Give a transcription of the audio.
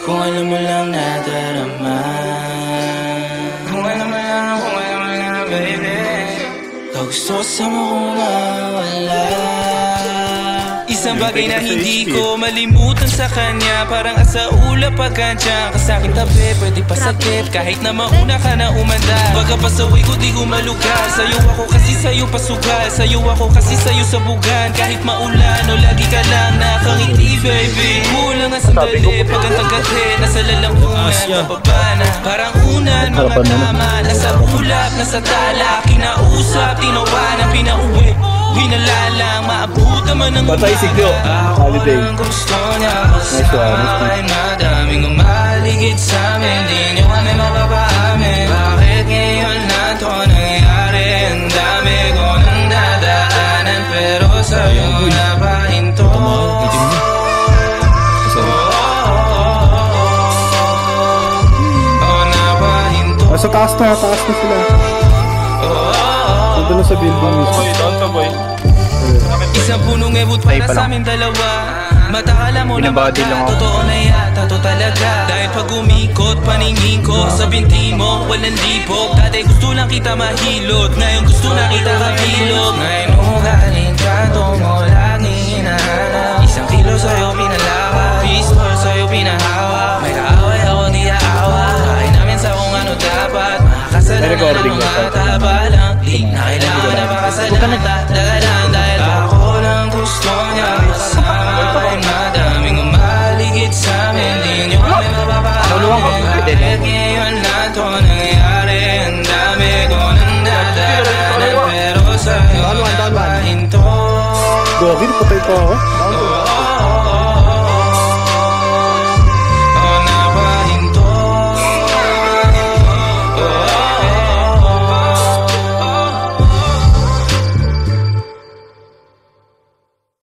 Kung alam mo lang nadarama, kung alam mo lang, baby. Kung gusto kasama kong mawala. Isang bagay na hindi ko malimutan sa kanya, parang asa ulap pagkantya ka sa'king tabi, pwede pasakit kahit na mauna ka na umanda. Baga pasaway ko di ko malugar, sa'yo ako kasi sa'yo pasugal, sa'yo ako kasi sa'yo sabugan. Kahit maulan o lagi ka lang nakangiti, baby. Kulang ang sandali pag ang tagati, nasa lalangunan, bababa na. Parang unan, mga tama, nasa ulap, nasa tala. Kinausap, tinawanan, pinauwi, pinalalang, maabot naman ng Patay si Kyo, holiday. Gusto niya kasama ay madaming umaligid sa amin. Di niyo kami mapapaamin. Bakit ngayon na to nangyari? Ang dami ko nang dadaanan, pero sa'yo napahinto. Sa taas na sila. Nandun na sa building mismo. Isang punong ebot para sa amin dalawa. Matakala mo na baka totoo na yata to talaga. Dahil pag umikot paningin ko sa binti mo walang libog. Dati gusto lang kita mahilot, ngayon gusto na kita kapilog. Ngayon ugaling trato mo laging hinahanap. Isang kilo sa'yo pinalawak, pistol sa'yo pinahawa. May kaaway ako di aawa, kain namin sa kung ano dapat. Makakasalan na ng mga tabalang, di na kailangan na makasalan. Dagalan dahil ako lang gusto niya kasama. Ay madaming umaligid sa'min, di nyo kami mapapaamin. Bakit ngayon na to nangyari? Ang dami ko nang dadaanan, pero sa'yo napahinto. Gawin, patay pa ako.